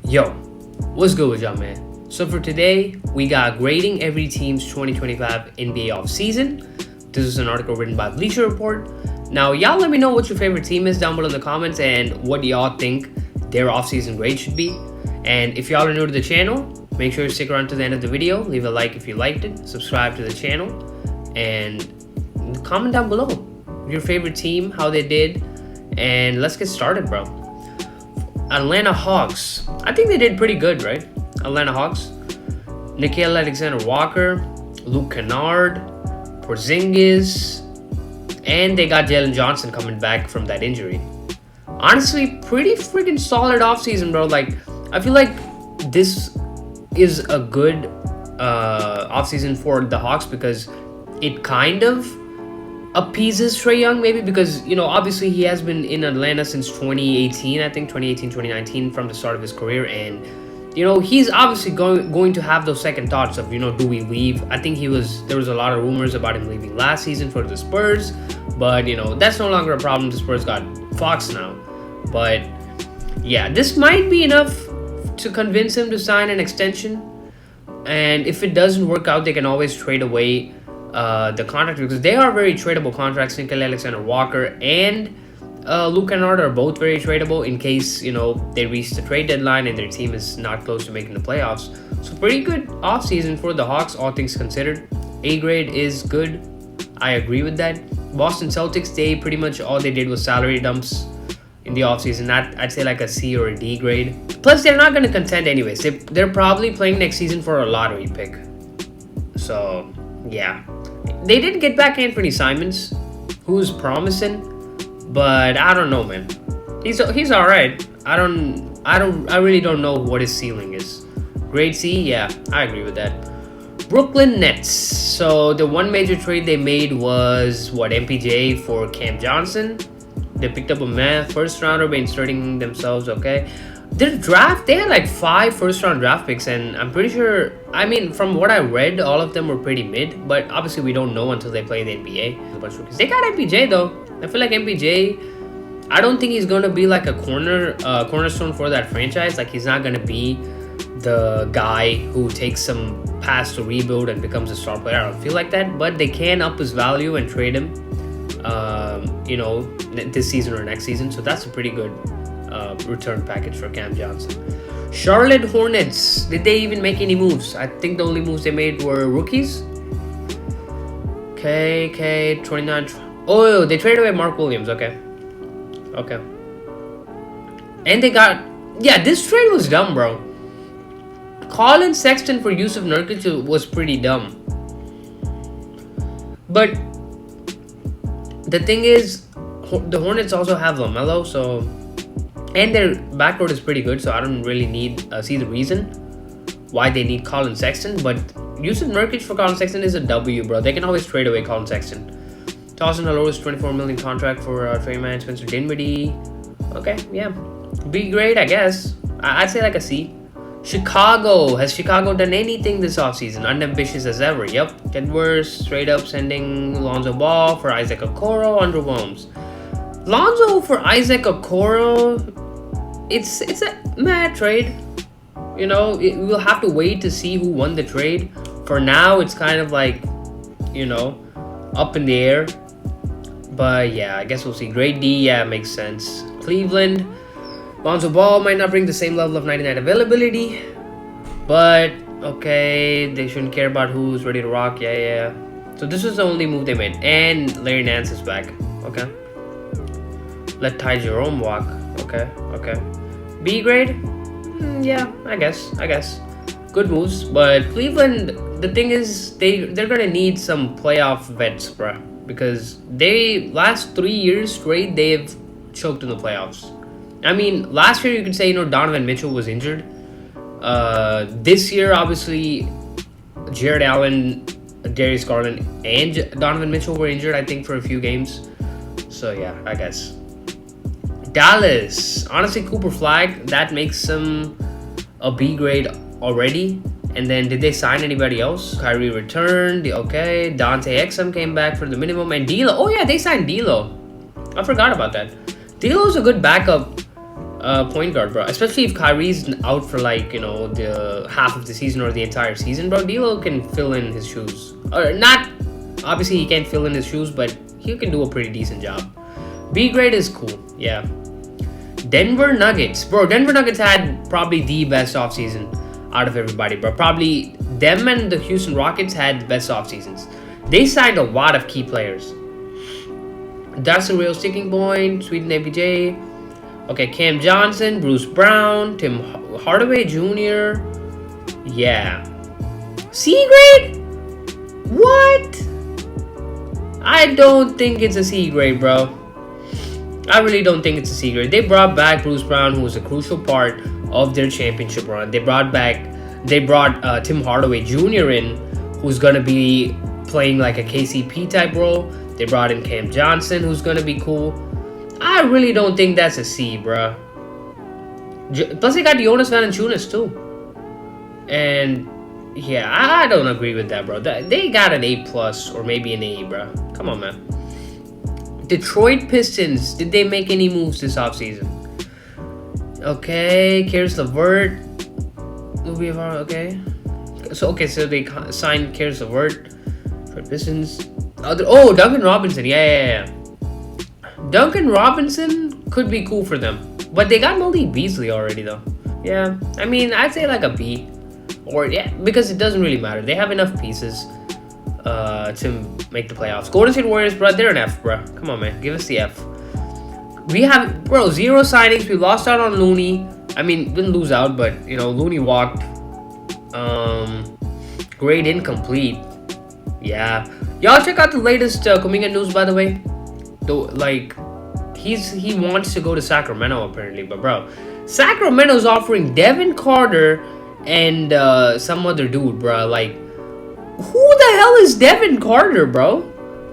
Yo, what's good with y'all, man? So for today, we got grading every team's 2025 NBA offseason. This is an article written by Bleacher Report. Now, y'all let me know what your favorite team is down below in the comments and what y'all think their offseason grade should be. And if y'all are new to the channel, make sure to stick around to the end of the video. Leave a like if you liked it, subscribe to the channel, and comment down below your favorite team, how they did, and let's get started, bro. Atlanta Hawks. I think they did pretty good, right? Atlanta Hawks. Nickeil Alexander-Walker, Luke Kennard, Porzingis, and they got Jalen Johnson coming back from that injury. Honestly, pretty freaking solid offseason, bro. Like, I feel like this is a good offseason for the Hawks because it kind of appeases Trae Young, maybe, because, you know, obviously he has been in Atlanta since 2018, I think 2018-2019, from the start of his career, and, you know, he's obviously going to have those second thoughts of, you know, do we leave? I think there was a lot of rumors about him leaving last season for the Spurs, but, you know, that's no longer a problem. The Spurs got Fox now, but yeah, this might be enough to convince him to sign an extension, and if it doesn't work out, they can always trade away the contract, because they are very tradable contracts. Nickeil Alexander-Walker and Luke Kennard are both very tradable in case, you know, they reach the trade deadline and their team is not close to making the playoffs. So pretty good offseason for the Hawks, all things considered. A grade is good. I agree with that. Boston Celtics, they pretty much all they did was salary dumps in the offseason. I'd say like a C or a D grade. Plus, they're not going to contend anyways. They're probably playing next season for a lottery pick. So, yeah. They did get back Anthony Simons, who's promising, but I don't know, man. He's all right. I really don't know what his ceiling is. Grade C, yeah, I agree with that. Brooklyn Nets. So the one major trade they made was MPJ for Cam Johnson. They picked up a first rounder by inserting themselves. Okay. Their draft, they had like 5 first-round draft picks, and I'm pretty sure, I mean, from what I read, all of them were pretty mid, but obviously we don't know until they play in the NBA. They got MPJ, though. I feel like MPJ, I don't think he's going to be like a cornerstone for that franchise. Like, he's not going to be the guy who takes some pass to rebuild and becomes a star player. I don't feel like that, but they can up his value and trade him, you know, this season or next season, so that's a pretty good return package for Cam Johnson. Charlotte Hornets, did they even make any moves? I think the only moves they made were rookies. Okay, 29. Oh, they traded away Mark Williams. Okay. And they got, yeah, this trade was dumb, bro. Colin Sexton for Yusuf Nurkic was pretty dumb. But the thing is, the Hornets also have LaMelo, so, and their backcourt is pretty good, so I don't really see the reason why they need Colin Sexton. But Yusuf Nurkic for Colin Sexton is a W, bro. They can always trade away Colin Sexton. Tossing Halo's $24 million contract for Trae Young, Spencer Dinwiddie. Okay, yeah, B grade, I guess. I'd say like a C. Chicago. Has Chicago done anything this offseason? Unambitious as ever. Yep. Get worse. Straight up sending Lonzo Ball for Isaac Okoro. Underwhelms. Lonzo for Isaac Okoro, it's a mad trade. You know, we'll have to wait to see who won the trade. For now, it's kind of like, you know, up in the air. But yeah, I guess we'll see. Grade D, yeah, makes sense. Cleveland, Lonzo Ball might not bring the same level of 99 availability, but okay, they shouldn't care about who's ready to rock. Yeah. So this was the only move they made. And Larry Nance is back. Okay. Let Ty Jerome walk. Okay. B grade? Yeah, I guess. Good moves. But Cleveland, the thing is, they're going to need some playoff vets, bro. Because last 3 years straight, they've choked in the playoffs. I mean, last year you could say, you know, Donovan Mitchell was injured. This year, obviously, Jared Allen, Darius Garland, and Donovan Mitchell were injured, I think, for a few games. So, yeah, I guess. Dallas. Honestly, Cooper Flag, that makes them a B grade already. And then, did they sign anybody else? Kyrie returned. Okay. Dante Exum came back for the minimum. And D'Lo. Oh, yeah, they signed D'Lo. I forgot about that. D'Lo's a good backup point guard, bro. Especially if Kyrie's out for like, you know, the half of the season or the entire season, bro. D'Lo can fill in his shoes. Or not, obviously he can't fill in his shoes, but he can do a pretty decent job. B grade is cool, yeah. Denver Nuggets. Bro, Denver Nuggets had probably the best offseason out of everybody, bro. Probably them and the Houston Rockets had the best offseasons. They signed a lot of key players. That's a real sticking point. Sweet and ABJ. Okay, Cam Johnson, Bruce Brown, Tim Hardaway Jr. Yeah. C grade? What? I don't think it's a C grade, bro. I really don't think it's a C grade. They brought back Bruce Brown, who was a crucial part of their championship run. They brought Tim Hardaway Jr. in, who's gonna be playing like a KCP type role. They brought in Cam Johnson, who's gonna be cool. I really don't think that's a C, bruh. Plus, they got Jonas Valanciunas too. And yeah, I don't agree with that, bro. They got an A+ or maybe an A, bro. Come on, man. Detroit Pistons. Did they make any moves this offseason? Okay, Karis LeVert. Okay. So they signed Karis LeVert. Detroit Pistons. Oh, Duncan Robinson. Yeah. Duncan Robinson could be cool for them. But they got Malik Beasley already, though. Yeah, I mean, I'd say like a B. Or, yeah, because it doesn't really matter. They have enough pieces to make the playoffs. Golden State Warriors, bro, they're an F, bro. Come on, man. Give us the F. We have, bro, 0 signings. We lost out on Looney. I mean, didn't lose out, but, you know, Looney walked. Grade incomplete. Yeah. Y'all check out the latest Kuminga news, by the way. Though, like, he wants to go to Sacramento, apparently. But, bro, Sacramento's offering Devin Carter and some other dude, bro. Like, who the hell is Devin Carter, bro?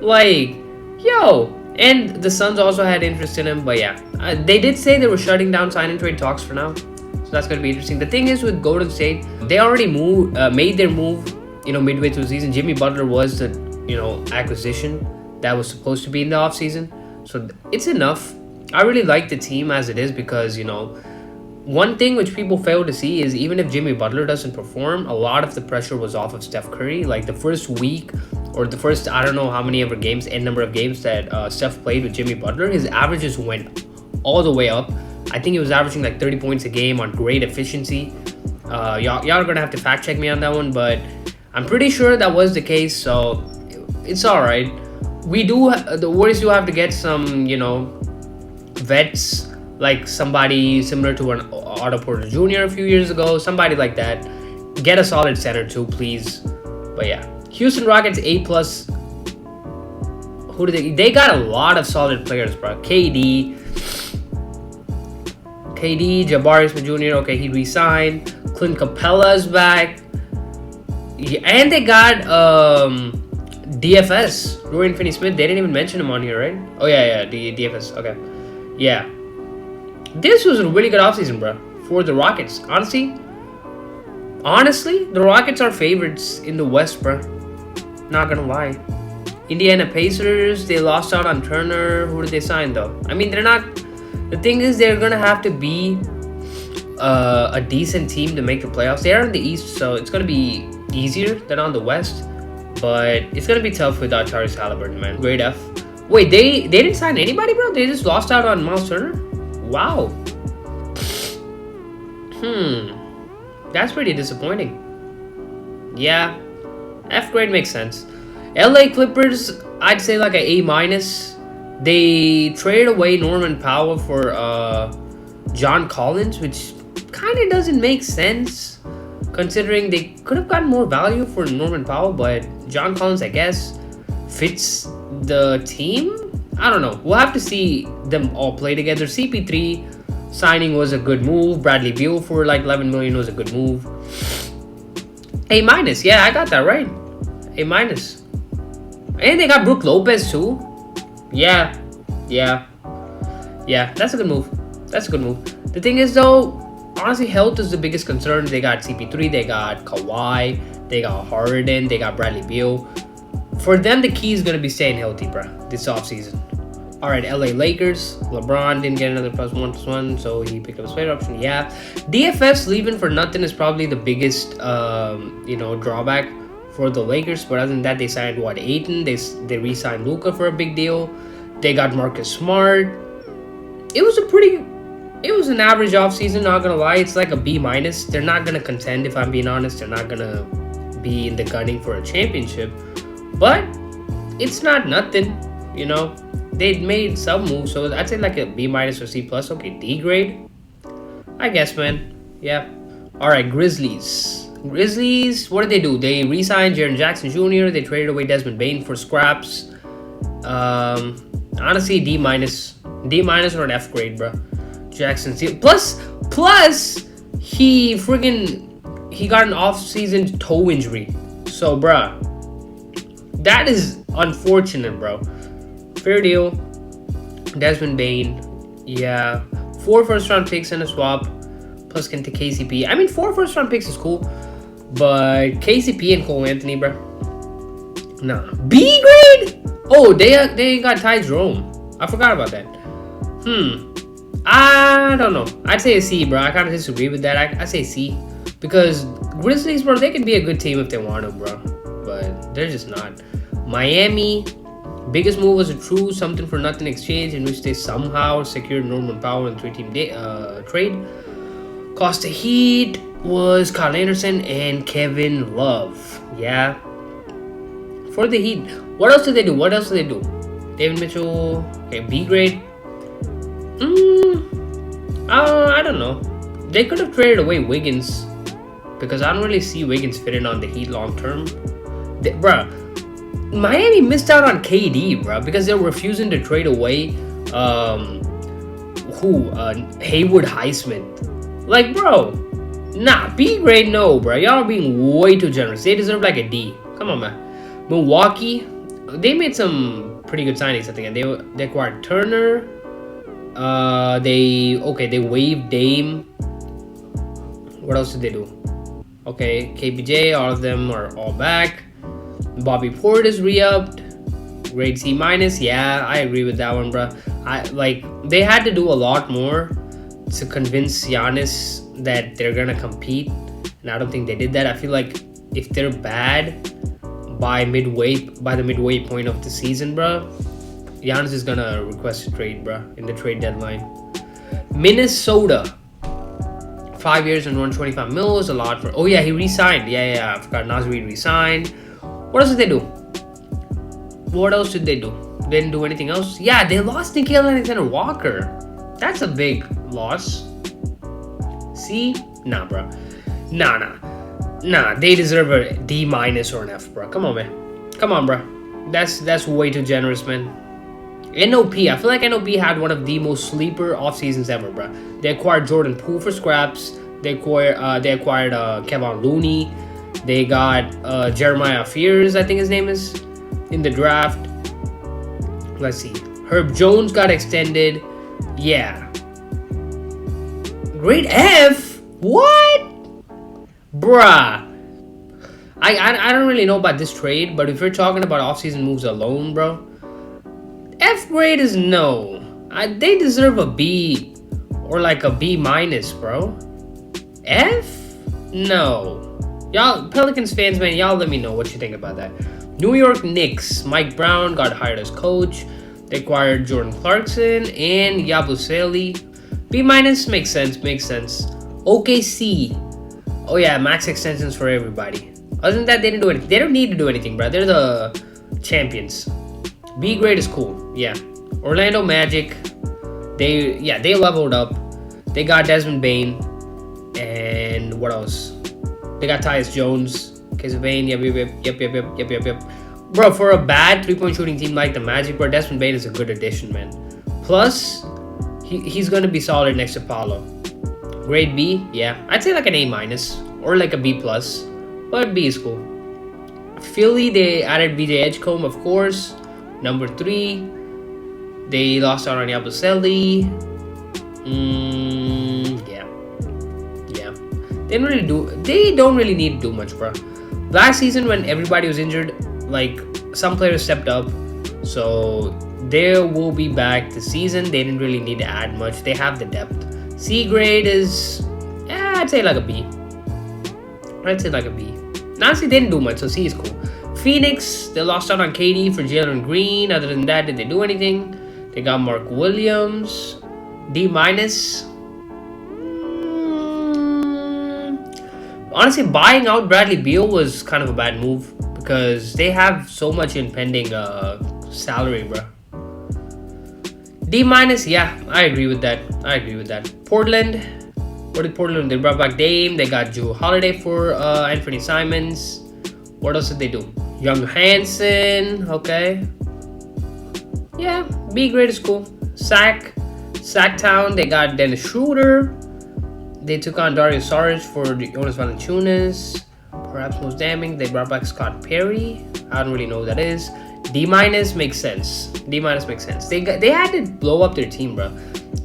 Like, yo. And the Suns also had interest in him. But, yeah, they did say they were shutting down sign and trade talks for now. So that's going to be interesting. The thing is with Golden State, they already made their move, you know, midway through the season. Jimmy Butler was the, you know, acquisition that was supposed to be in the offseason. So it's enough. I really like the team as it is because, you know, one thing which people fail to see is even if Jimmy Butler doesn't perform, a lot of the pressure was off of Steph Curry. Like the first week or the first, I don't know how many ever games, n number of games that Steph played with Jimmy Butler, his averages went all the way up. I think he was averaging like 30 points a game on great efficiency. Y'all are going to have to fact check me on that one, but I'm pretty sure that was the case. So it's all right. The Warriors do have to get some, you know, vets, like somebody similar to an Otto Porter Jr. a few years ago, somebody like that. Get a solid center too, please. But yeah, Houston Rockets A+. Who do they got a lot of solid players, bro. KD, Jabari Smith Jr. Okay, he re-signed. Clint Capella's back. Yeah, and they got DFS, Dorian Finney-Smith. They didn't even mention him on here, right? Oh yeah, the DFS. Okay, yeah. This was a really good offseason, bro, for the Rockets. Honestly, the Rockets are favorites in the West, bro. Not gonna lie. Indiana Pacers, they lost out on Turner. Who did they sign though? I mean, they're not. The thing is, they're gonna have to be a decent team to make the playoffs. They are in the East, so it's gonna be easier than on the West. But it's gonna be tough without Tyrese Halliburton, man. Grade F. Wait, they didn't sign anybody, bro? They just lost out on Miles Turner? Wow. That's pretty disappointing. Yeah. F grade makes sense. LA Clippers, I'd say like a A-. They traded away Norman Powell for John Collins, which kind of doesn't make sense considering they could have gotten more value for Norman Powell, but John Collins, I guess, fits the team. I don't know. We'll have to see them all play together. CP3 signing was a good move. Bradley Beal for like $11 million was a good move. A-. Yeah, I got that right. A-. And they got Brook Lopez too. Yeah. That's a good move. The thing is though, honestly, health is the biggest concern. They got CP3, they got Kawhi, they got Harden, they got Bradley Beal. For them, the key is going to be staying healthy, bro, this offseason. All right, LA Lakers. LeBron didn't get another +1/+1, so he picked up his player option. Yeah, DFS leaving for nothing is probably the biggest, drawback for the Lakers. But other than that, they signed Ayton. They re-signed Luka for a big deal. They got Marcus Smart. It was an average offseason, not gonna lie. It's like a B-. They're not gonna contend, if I'm being honest. They're not gonna be in the gunning for a championship, but it's not nothing, They made some moves, so I'd say like a B- or C+. Okay, D grade, I guess, man. Yeah. All right, Grizzlies. What did they do? They re-signed Jaren Jackson Jr. They traded away Desmond Bane for scraps. Honestly, D- or an F grade, bro. Jackson plus he got an off-season toe injury, so bruh, that is unfortunate, bro. Fair deal. Desmond Bane, yeah. 4 first-round picks and a swap, plus KCP. I mean, 4 first-round picks is cool, but KCP and Cole Anthony, bro. Nah. B grade? Oh, they got Ty Jerome. I forgot about that. I don't know. I'd say a C, bro. I kind of disagree with that. I say C, because Grizzlies, bro, they could be a good team if they want to, bro, but they're just not. Miami. Biggest move was a true something for nothing exchange in which they somehow secured Norman Powell in 3-team trade. Cost the Heat was Kyle Anderson and Kevin Love. Yeah. For the Heat. What else did they do? David Mitchell. Okay, B grade. I don't know. They could have traded away Wiggins, because I don't really see Wiggins fitting on the Heat long term. Bruh. Miami missed out on KD, bro, because they're refusing to trade away Haywood Highsmith. Like, bro, nah, B grade, no, bro. Y'all are being way too generous. They deserve like a D. Come on, man. Milwaukee, they made some pretty good signings, I think. And they acquired Turner. They waived Dame. What else did they do? Okay, KPJ, all of them are all back. Bobby Portis re-upped. Grade C-. Yeah, I agree with that one, bro. They had to do a lot more to convince Giannis that they're gonna compete, and I don't think they did that. I feel like if they're bad by the midway point of the season, bro, Giannis is gonna request a trade, bro, in the trade deadline. Minnesota. 5 years and $125 million is a lot for. Oh yeah, he re-signed. Yeah, I forgot. Naz Reid re-signed. What else did they do? They didn't do anything else. Yeah, they lost Nickeil Alexander-Walker. That's a big loss. See? Nah, bro. Nah. They deserve a D- or an F, bro. Come on, man. Come on, bro. That's way too generous, man. NOP. I feel like NOP had one of the most sleeper off seasons ever, bro. They acquired Jordan Poole for scraps. They acquired Kevon Looney. They got Jeremiah Fears, I think his name is, in the draft. Let's see. Herb Jones got extended. Yeah. Grade F? What? Bruh. I don't really know about this trade, but if you're talking about offseason moves alone, bro, F grade is no. They deserve a B or like a B-, bro. F? No. Y'all, Pelicans fans, man, y'all let me know what you think about that. New York Knicks. Mike Brown got hired as coach. They acquired Jordan Clarkson and Yabusele. B- makes sense. OKC. Oh yeah, max extensions for everybody. Other than that, they didn't do anything. They don't need to do anything, bro. They're the champions. B grade is cool. Yeah. Orlando Magic. They leveled up. They got Desmond Bane. And what else? They got Tyus Jones. Case of Bane. Yep. Bro, for a bad 3-point shooting team like the Magic, bro, Desmond Bane is a good addition, man. Plus, he's going to be solid next to Paolo. Grade B, yeah. I'd say like an A- or like a B+. But B is cool. Philly, they added BJ Edgecombe, of course. Number 3. They lost out on Yabusele. Yeah. They don't really need to do much, bro. Last season when everybody was injured, like some players stepped up, so They will be back this season. They didn't really need to add much. They have the depth. C grade is, I'd say like a B. Honestly, they didn't do much, so C is cool. Phoenix, they lost out on KD for Jalen Green. Other than that, did they do anything? They got Mark Williams. D minus. Honestly, buying out Bradley Beal was kind of a bad move because they have so much impending salary, bro. D minus, yeah, I agree with that. Portland, what did Portland? They brought back Dame. They got Jrue Holiday for Anthony Simons. What else did they do? Young Hansen, okay. Yeah, B grade is cool. Sacktown, they got Dennis Schroeder. They took on Dario Saric for Jonas Valanciunas. Perhaps most damning, they brought back Scott Perry. I don't really know who that is. D minus makes sense. They had to blow up their team, bro.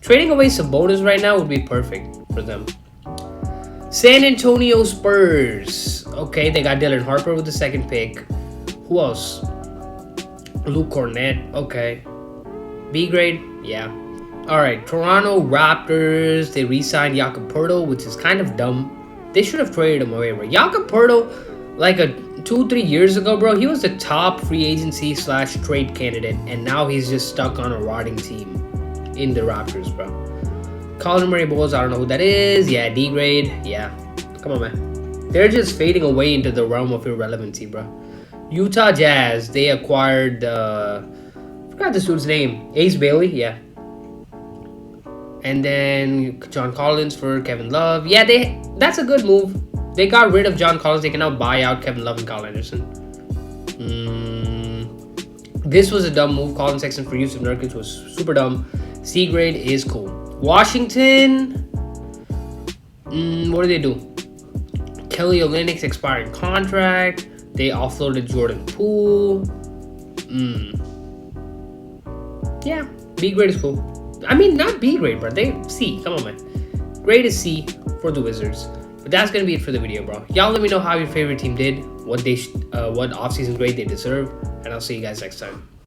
Trading away Sabonis right now would be perfect for them. San Antonio Spurs. Okay, they got Dylan Harper with the second pick. Who else? Luke Cornett. Okay. B grade? Yeah. Alright, Toronto Raptors. They re-signed Jakob Poeltl, which is kind of dumb. They should have traded him away, bro. Jakob Poeltl, like 2-3 years ago, bro, he was the top free agency / trade candidate, and now he's just stuck on a rotting team in the Raptors, bro. Colin Murray Bowles, I don't know who that is. Yeah, D grade. Yeah. Come on, man. They're just fading away into the realm of irrelevancy, bro. Utah Jazz, they acquired, I forgot this dude's name. Ace Bailey, yeah. And then John Collins for Kevin Love. Yeah, that's a good move. They got rid of John Collins. They can now buy out Kevin Love and Kyle Anderson. This was a dumb move. Colin Sexton for Yusuf Nurkic was super dumb. C grade is cool. Washington. What do they do? Kelly Olynyk's expiring contract. They offloaded Jordan Poole. Yeah, B grade is cool. I mean, not B grade, bro. C. Come on, man. Grade is C for the Wizards. But that's gonna be it for the video, bro. Y'all let me know how your favorite team did, what offseason grade they deserve, and I'll see you guys next time.